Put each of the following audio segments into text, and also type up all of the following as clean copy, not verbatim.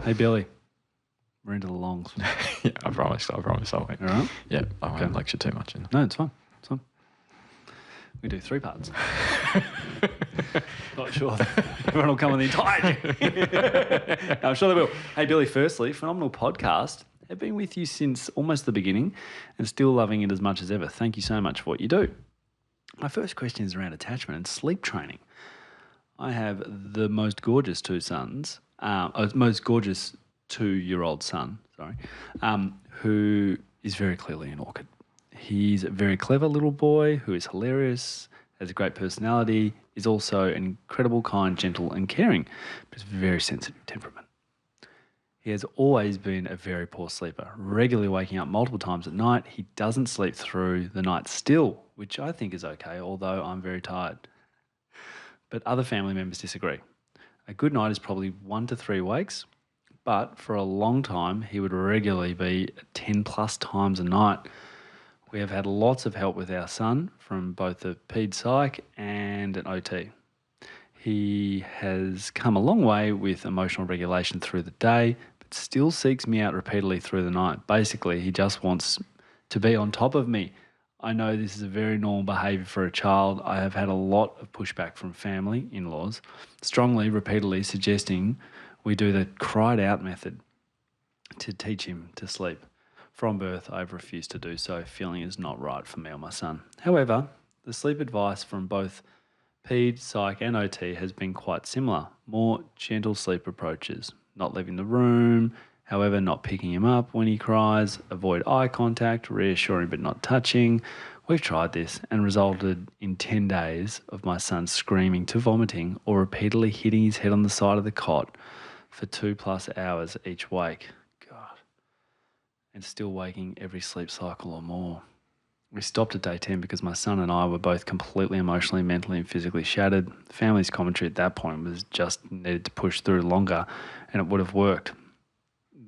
Hey, Billy. We're into the longs. Yeah, I promise I'll wait. All right? Yeah, I won't lecture too much in. No, it's fine. It's fine. We do 3 parts. Not sure everyone will come on the entire. No, I'm sure they will. Hey, Billy, firstly, phenomenal podcast. I've been with you since almost the beginning and still loving it as much as ever. Thank you so much for what you do. My first question is around attachment and sleep training. I have the most gorgeous 2-year-old son, who is very clearly an orchid. He's a very clever little boy who is hilarious, has a great personality, is also an incredible, kind, gentle and caring, but has a very sensitive temperament. He has always been a very poor sleeper, regularly waking up multiple times at night. He doesn't sleep through the night still, which I think is okay, although I'm very tired. But other family members disagree. A good night is probably 1 to 3 wakes, but for a long time, he would regularly be 10 plus times a night. We have had lots of help with our son from both a ped psych and an OT. He has come a long way with emotional regulation through the day, but still seeks me out repeatedly through the night. Basically, he just wants to be on top of me. I know this is a very normal behaviour for a child. I have had a lot of pushback from family, in-laws, strongly, repeatedly suggesting we do the cried out method to teach him to sleep. From birth, I've refused to do so, feeling it's not right for me or my son. However, the sleep advice from both ped, psych and OT has been quite similar. More gentle sleep approaches, not leaving the room, however, not picking him up when he cries, avoid eye contact, reassuring but not touching. We've tried this and resulted in 10 days of my son screaming to vomiting or repeatedly hitting his head on the side of the cot for 2+ hours each wake. God. And still waking every sleep cycle or more. We stopped at day 10 because my son and I were both completely emotionally, mentally and physically shattered. The family's commentary at that point was just needed to push through longer and it would have worked.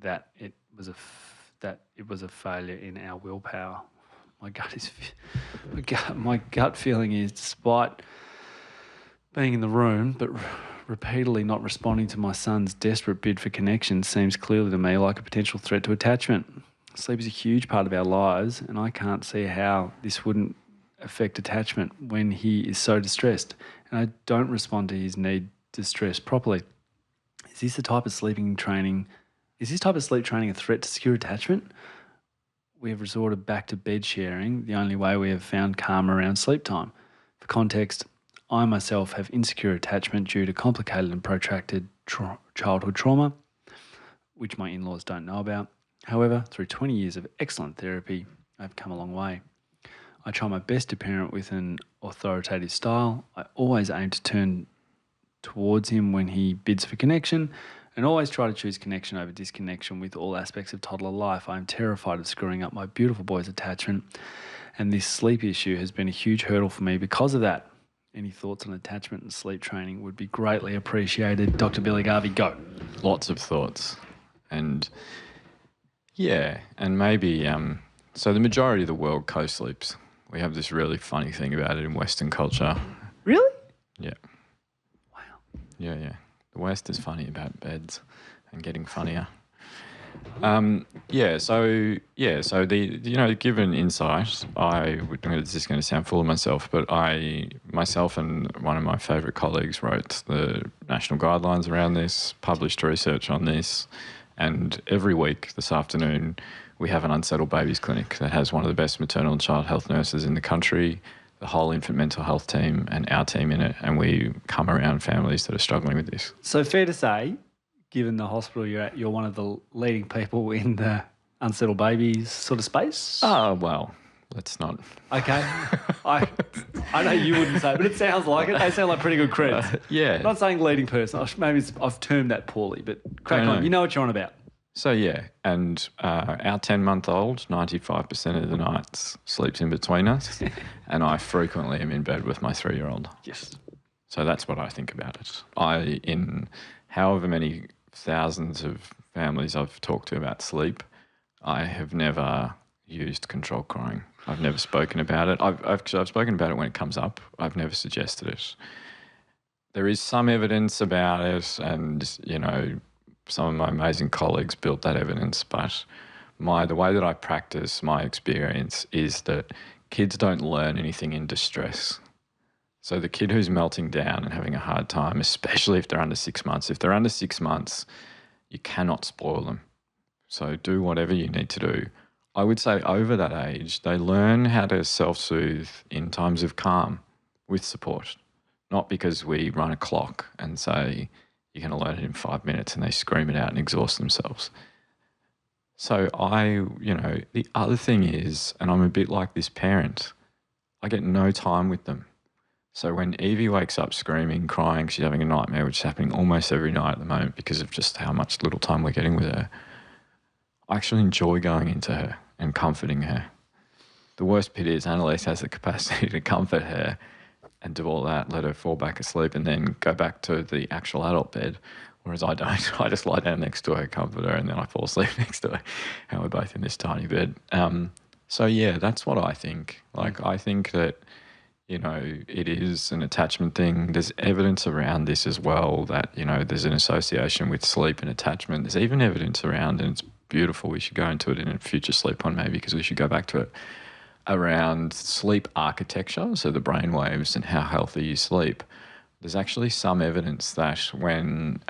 That it was a failure in our willpower. My gut feeling is, despite being in the room but repeatedly not responding to my son's desperate bid for connection, seems clearly to me like a potential threat to attachment. Sleep is a huge part of our lives, and I can't see how this wouldn't affect attachment when he is so distressed and I don't respond to his need to stress properly. Is this type of sleep training a threat to secure attachment? We have resorted back to bed sharing, the only way we have found calm around sleep time. For context, I myself have insecure attachment due to complicated and protracted childhood trauma, which my in-laws don't know about. However, through 20 years of excellent therapy, I've come a long way. I try my best to parent with an authoritative style. I always aim to turn towards him when he bids for connection and always try to choose connection over disconnection with all aspects of toddler life. I am terrified of screwing up my beautiful boy's attachment, and this sleep issue has been a huge hurdle for me because of that. Any thoughts on attachment and sleep training would be greatly appreciated. Dr. Billy Garvey, go. Lots of thoughts. And yeah, and maybe, so the majority of the world co-sleeps. We have this really funny thing about it in Western culture. Really? Yeah. Wow. Yeah. The West is funny about beds and getting funnier. So given insight, this is going to sound full of myself, but myself and one of my favourite colleagues wrote the national guidelines around this, published research on this, and every week this afternoon we have an Unsettled Babies clinic that has one of the best maternal and child health nurses in the country, the whole infant mental health team and our team in it, and we come around families that are struggling with this. So fair to say, given the hospital you're at, you're one of the leading people in the Unsettled Babies sort of space? Oh, well, let's not. Okay. I know you wouldn't say it, but it sounds like it. They sound like pretty good creds. Yeah. I'm not saying leading person. Maybe I've termed that poorly, but crack on. You know what you're on about. So, yeah, and our 10-month-old, 95% of the nights sleeps in between us, and I frequently am in bed with my 3-year-old. Yes. So that's what I think about it. In however many thousands of families I've talked to about sleep, I have never used controlled crying. I've never spoken about it. I've spoken about it when it comes up. I've never suggested it. There is some evidence about it and, some of my amazing colleagues built that evidence, but the way that I practice my experience is that kids don't learn anything in distress. So the kid who's melting down and having a hard time, especially if they're under 6 months, if they're under 6 months, you cannot spoil them. So do whatever you need to do. I would say over that age, they learn how to self-soothe in times of calm with support, not because we run a clock and say, you're going to learn it in 5 minutes and they scream it out and exhaust themselves. So the other thing is, and I'm a bit like this parent, I get no time with them. So when Evie wakes up screaming, crying, she's having a nightmare, which is happening almost every night at the moment because of just how much little time we're getting with her, I actually enjoy going into her and comforting her. The worst bit is Annalise has the capacity to comfort her and do all that, let her fall back asleep and then go back to the actual adult bed, whereas I don't. I just lie down next to her, comfort her, and then I fall asleep next to her, and we're both in this tiny bed. So, yeah, that's what I think. Like, I think that, it is an attachment thing. There's evidence around this as well that, there's an association with sleep and attachment. There's even evidence around, and it's beautiful. We should go into it in a future sleep one maybe because we should go back to it, around sleep architecture, so the brain waves and how healthy you sleep. There's actually some evidence that when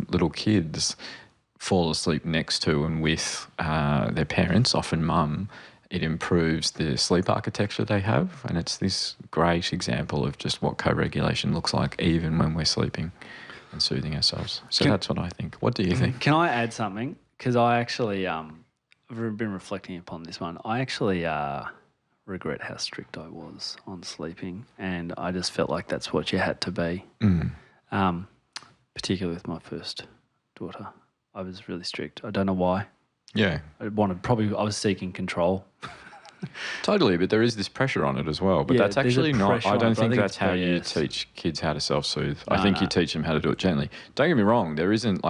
little kids fall asleep next to and with their parents, often mum, it improves the sleep architecture they have. And it's this great example of just what co-regulation looks like even when we're sleeping and soothing ourselves. So that's what I think. What do you think? Can I add something? Because I actually I've been reflecting upon this one. I actually regret how strict I was on sleeping, and I just felt like that's what you had to be. Particularly with my first daughter, I was really strict. I don't know why. Yeah, I was seeking control. Totally, but there is this pressure on it as well. But that's actually not. I don't think that's how you teach kids how to self-soothe. I think you teach them how to do it gently. Don't get me wrong. There isn't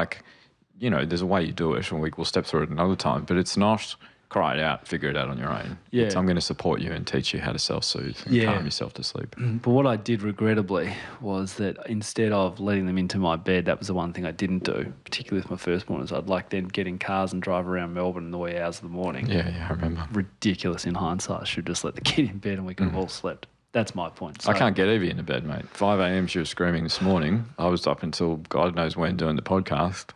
there's a way you do it, and we'll step through it another time. But it's not cry it out, figure it out on your own. Yeah. I'm going to support you and teach you how to self-soothe and calm yourself to sleep. But what I did regrettably was that instead of letting them into my bed, that was the one thing I didn't do, particularly with my firstborn, is I'd like then get in cars and drive around Melbourne in the wee hours of the morning. Yeah, I remember. Ridiculous in hindsight. I should just let the kid in bed and we could have all slept. That's my point. So, I can't get Evie into bed, mate. 5 a.m. she was screaming this morning. I was up until God knows when doing the podcast.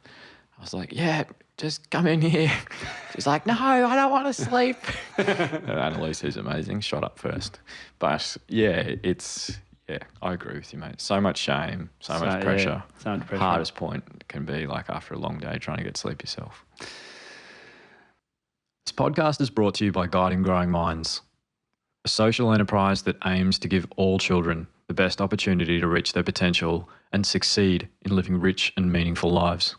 I was like, yeah, just come in here. She's like, no, I don't want to sleep. Annalise, who's amazing, shot up first. But I agree with you, mate. So much shame, so much pressure. So much pressure. Hardest point can be like after a long day trying to get sleep yourself. This podcast is brought to you by Guiding Growing Minds, a social enterprise that aims to give all children the best opportunity to reach their potential and succeed in living rich and meaningful lives.